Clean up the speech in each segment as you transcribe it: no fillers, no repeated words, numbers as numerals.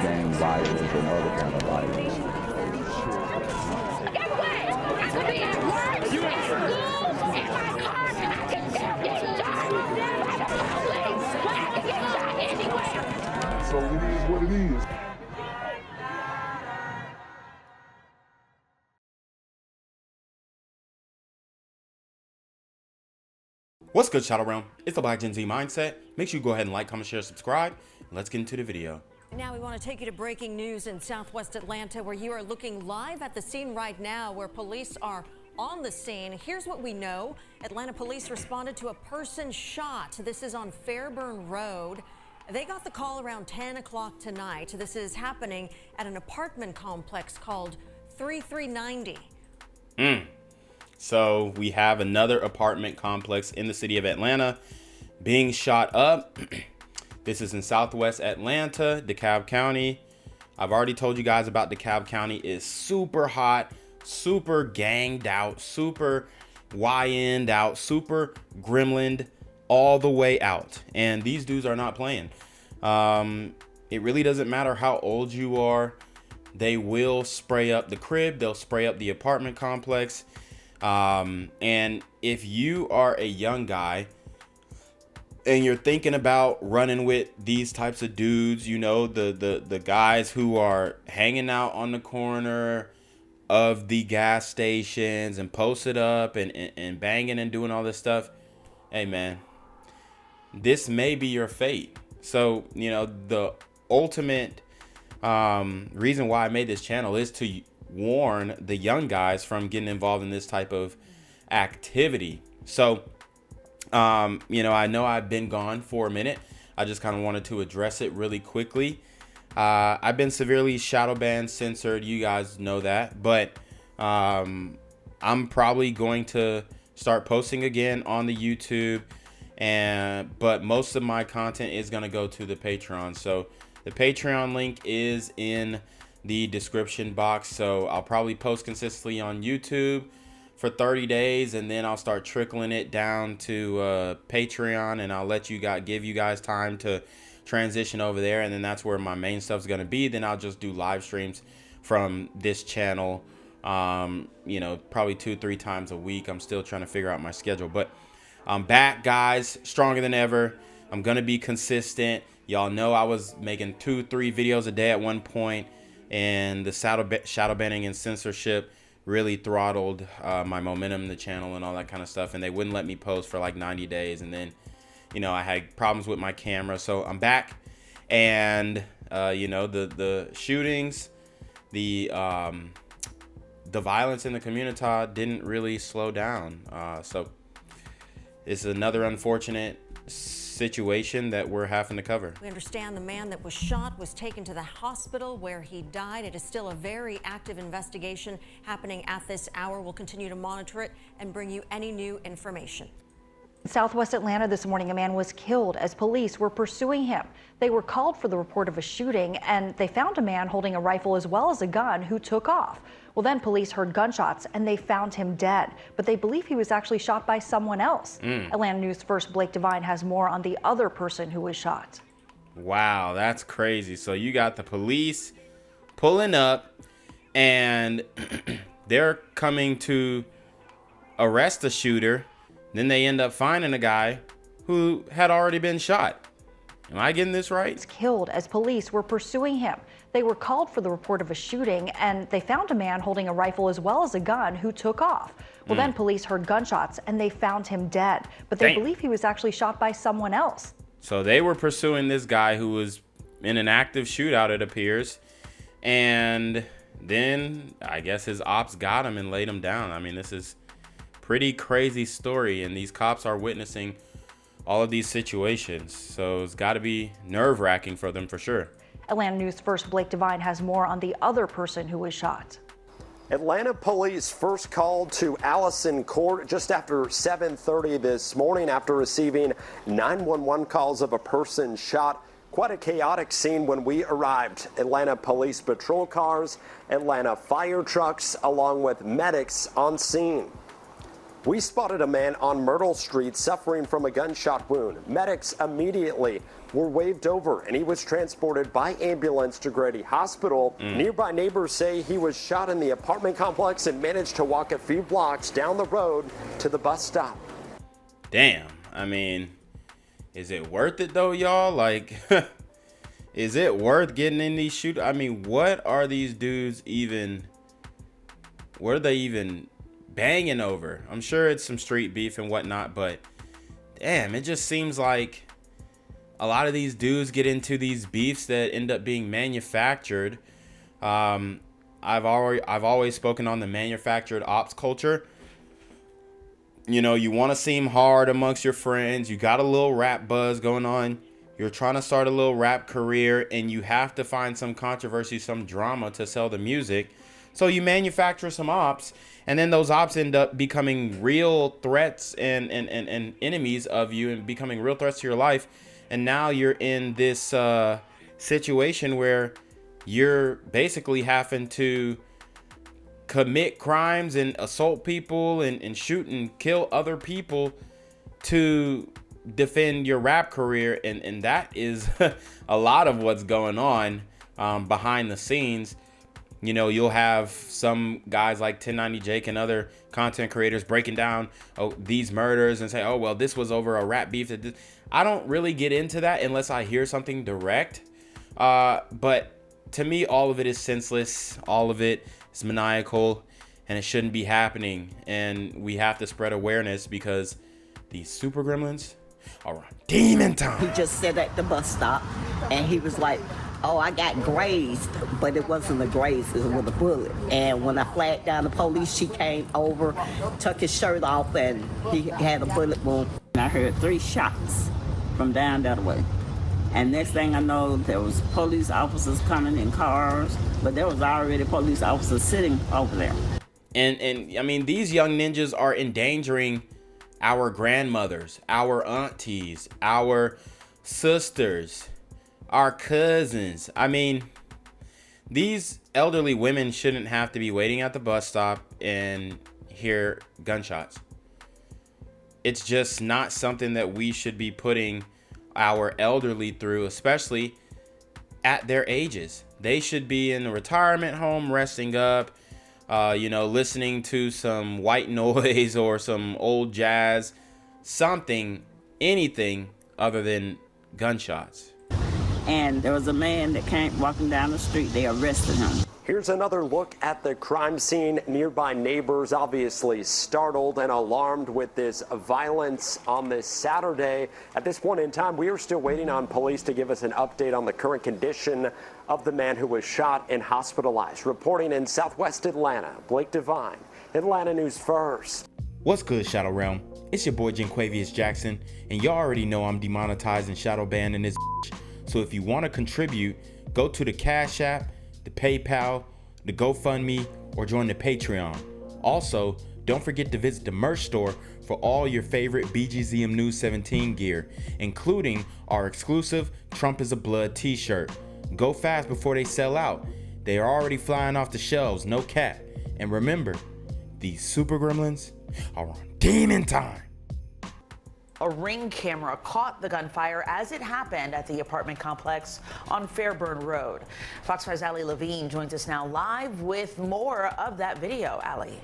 gang violence and other kind of violence. Get away! I could be at work, at school, in my car, I can still get shot by the police, but I can get shot anywhere. So it is what it is. What's good, Shadow Realm? It's the Black Gen Z Mindset. Make sure you go ahead and like, comment, share, subscribe. And let's get into the video. Now we want to take you to breaking news in Southwest Atlanta, where you are looking live at the scene right now, where police are on the scene. Here's what we know. Atlanta police responded to a person shot. This is on Fairburn Road. They got the call around 10 o'clock tonight. This is happening at an apartment complex called 3390. So we have another apartment complex in the city of Atlanta being shot up. This is in Southwest Atlanta, DeKalb County. I've already told you guys about DeKalb County. It's super hot, super ganged out, super YN'd out, super gremlined all the way out. And these dudes are not playing. It really doesn't matter how old you are. They will spray up the crib. They'll spray up the apartment complex. And if you are a young guy and you're thinking about running with these types of dudes, you know, the guys who are hanging out on the corner of the gas stations and posted up and banging and doing all this stuff, hey man, this may be your fate. So, you know, the ultimate reason why I made this channel is to warn the young guys from getting involved in this type of activity. So, you know I've been gone for a minute. I just kind of wanted to address it really quickly. I've been severely shadow banned, censored. You guys know that, but I'm probably going to start posting again on the YouTube, but most of my content is going to go to the Patreon. So the Patreon link is in the description box. So I'll probably post consistently on YouTube for 30 days, and then I'll start trickling it down to Patreon, and I'll let you guys, give you guys time to transition over there, and then that's where my main stuff's gonna be. Then I'll just do live streams from this channel, you know, probably 2-3 times a week. I'm still trying to figure out my schedule, but I'm back, guys, stronger than ever. I'm gonna be consistent. Y'all know I was making 2-3 videos a day at one point, and the shadow banning and censorship really throttled my momentum in the channel and all that kind of stuff, and they wouldn't let me post for like 90 days, and then, you know, I had problems with my camera. So I'm back, and you know, the shootings, the violence in the community didn't really slow down. So it's another unfortunate situation that we're having to cover. We understand the man that was shot was taken to the hospital where he died. It is still a very active investigation happening at this hour. We'll continue to monitor it and bring you any new information. In Southwest Atlanta this morning, a man was killed as police were pursuing him. They were called for the report of a shooting, and they found a man holding a rifle as well as a gun who took off. Well, then police heard gunshots and they found him dead, but they believe he was actually shot by someone else. Atlanta News 1st Blake Devine has more on the other person who was shot. Wow, that's crazy. So you got the police pulling up, and they're coming to arrest the shooter. Then they end up finding a guy who had already been shot. Am I getting this right? He was killed as police were pursuing him. They were called for the report of a shooting, and they found a man holding a rifle as well as a gun who took off. Well, then police heard gunshots and they found him dead, but they believe he was actually shot by someone else. So they were pursuing this guy who was in an active shootout, it appears. And then I guess his ops got him and laid him down. I mean, this is pretty crazy story, and these cops are witnessing all of these situations. So it's got to be nerve-wracking for them for sure. Atlanta News 1st Blake Devine has more on the other person who was shot. Atlanta police first called to Allison Court just after 7:30 this morning after receiving 911 calls of a person shot. Quite a chaotic scene when we arrived. Atlanta police patrol cars, Atlanta fire trucks, along with medics on scene. We spotted a man on Myrtle Street suffering from a gunshot wound. Medics immediately were waved over and he was transported by ambulance to Grady Hospital. Nearby neighbors say he was shot in the apartment complex and managed to walk a few blocks down the road to the bus stop. Damn, I mean, is it worth it though, y'all? Like, is it worth getting in these shoot? I mean, what are these dudes even, what are they even banging over? I'm sure it's some street beef and whatnot, but damn, it just seems like a lot of these dudes get into these beefs that end up being manufactured. I've always spoken on the manufactured ops culture. You know, you want to seem hard amongst your friends. You got a little rap buzz going on. You're trying to start a little rap career and you have to find some controversy, some drama to sell the music. So you manufacture some ops, and then those ops end up becoming real threats and enemies of you and becoming real threats to your life. And now you're in this situation where you're basically having to commit crimes and assault people and shoot and kill other people to defend your rap career. And that is a lot of what's going on behind the scenes. You know, you'll have some guys like 1090 Jake and other content creators breaking down these murders and say, oh, well, this was over a rap beef. I don't really get into that unless I hear something direct. But to me, all of it is senseless. All of it is maniacal, and it shouldn't be happening. And we have to spread awareness because these super gremlins are on demon time. He just sat at the bus stop and he was like, oh, I got grazed, but it wasn't a graze, it was a bullet. And when I flagged down the police, she came over, took his shirt off, and he had a bullet wound. I heard 3 shots from down that way. And next thing I know, there was police officers coming in cars, but there was already police officers sitting over there. And I mean, these young ninjas are endangering our grandmothers, our aunties, our sisters, our cousins. I mean, these elderly women shouldn't have to be waiting at the bus stop and hear gunshots. It's just not something that we should be putting our elderly through, especially at their ages. They should be in a retirement home resting up, listening to some white noise or some old jazz, something, anything other than gunshots. And there was a man that came walking down the street. They arrested him. Here's another look at the crime scene. Nearby neighbors obviously startled and alarmed with this violence on this Saturday. At this point in time, we are still waiting on police to give us an update on the current condition of the man who was shot and hospitalized. Reporting in Southwest Atlanta, Blake Devine, Atlanta News First. What's good, Shadow Realm? It's your boy Jenquavius Jackson, and y'all already know I'm demonetized and shadow banned in this bitch. So if you want to contribute, go to the Cash App, the PayPal, the GoFundMe, or join the Patreon. Also, don't forget to visit the merch store for all your favorite BGZM News 17 gear, including our exclusive Trump is a Blood t-shirt. Go fast before they sell out. They are already flying off the shelves, no cap. And remember, these super gremlins are on demon time. A Ring camera caught the gunfire as it happened at the apartment complex on Fairburn Road. Fox 5's Ali Levine joins us now live with more of that video. Ali.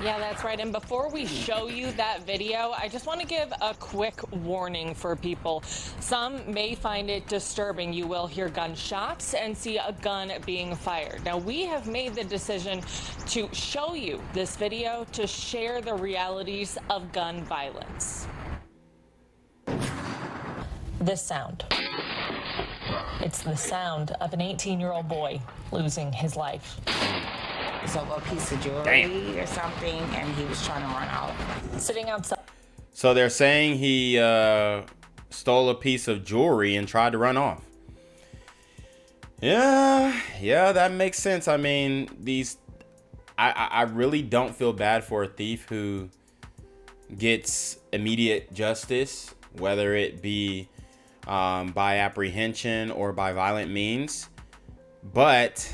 Yeah, that's right. And before we show you that video, I just want to give a quick warning for people. Some may find it disturbing. You will hear gunshots and see a gun being fired. Now, we have made the decision to show you this video to share the realities of gun violence. This sound. It's the sound of an 18-year-old boy losing his life. So a piece of jewelry or something, and he was trying to run out. Sitting outside. So they're saying he stole a piece of jewelry and tried to run off. Yeah, that makes sense. I mean, I really don't feel bad for a thief who gets immediate justice, whether it be by apprehension or by violent means. But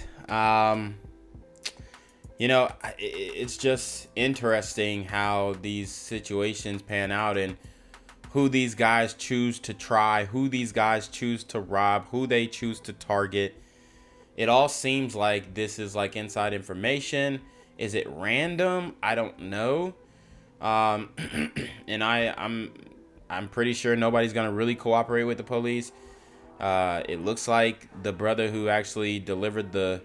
you know, it's just interesting how these situations pan out and who these guys choose to try, who these guys choose to rob, who they choose to target. It all seems like this is like inside information. Is it random? I don't know. And I'm pretty sure nobody's gonna really cooperate with the police. It looks like the brother who actually delivered the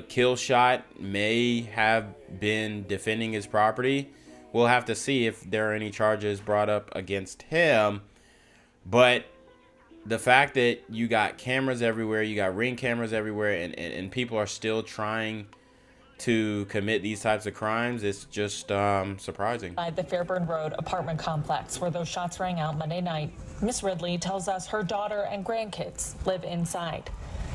kill shot may have been defending his property. We'll have to see if there are any charges brought up against him. But the fact that you got cameras everywhere, you got Ring cameras everywhere, and people are still trying to commit these types of crimes, it's just surprising. At the Fairburn Road apartment complex where those shots rang out Monday night, Miss Ridley tells us her daughter and grandkids live inside.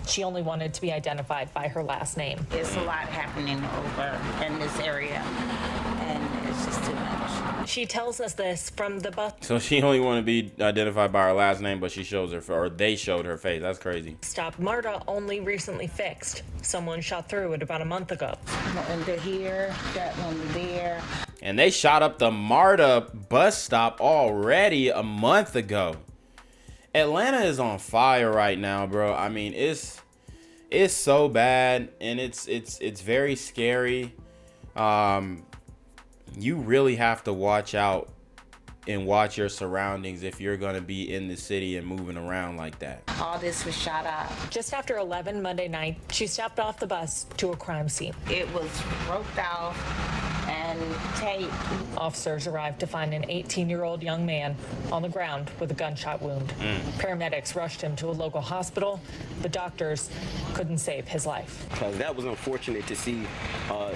She only wanted to be identified by her last name. It's a lot happening over in this area, and it's just too much. She tells us this from the bus. So she only wanted to be identified by her last name, but she shows her, or they showed her face. That's crazy. Stop MARTA only recently fixed. Someone shot through it about a month ago. And they're here, that one there. And they shot up the MARTA bus stop already a month ago. Atlanta is on fire right now, bro. I mean, it's so bad, and it's very scary. You really have to watch out and watch your surroundings if you're gonna be in the city and moving around like that. All this was shot up. Just after 11 Monday night, she stepped off the bus to a crime scene. It was roped off and taped. Officers arrived to find an 18-year-old young man on the ground with a gunshot wound. Paramedics rushed him to a local hospital, but doctors couldn't save his life. Because that was unfortunate to see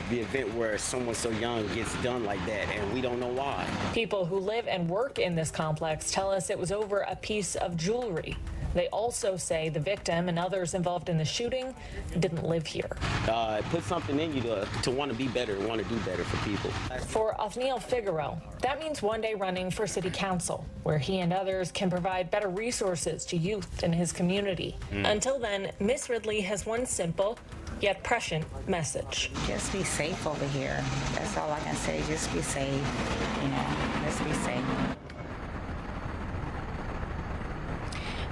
the event where someone so young gets done like that, and we don't know why. People who live and work in this complex tell us it was over a piece of jewelry. They also say the victim and others involved in the shooting didn't live here. It puts something in you to want to be better, want to do better for people. For Othniel Figueroa, that means one day running for city council, where he and others can provide better resources to youth in his community. Until then, Miss Ridley has one simple yet prescient message. Just be safe over here. That's all I can say. Just be safe. You know, let's be safe.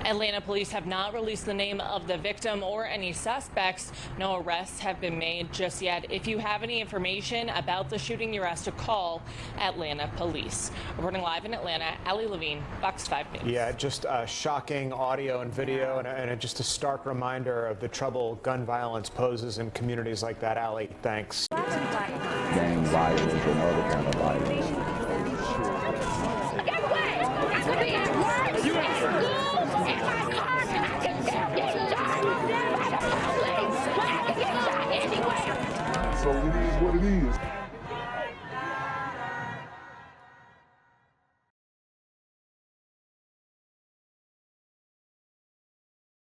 Atlanta police have not released the name of the victim or any suspects. No arrests have been made just yet. If you have any information about the shooting, you're asked to call Atlanta police. Reporting live in Atlanta, Allie Levine, Fox 5 News. Yeah, just shocking audio and video, and just a stark reminder of the trouble gun violence poses in communities like that. Allie, thanks. Gang violence and other kind of violence. Get away! I could be at work, at school, in my car, and I can still get shot by the police. I can get shot anywhere. So it is what it is.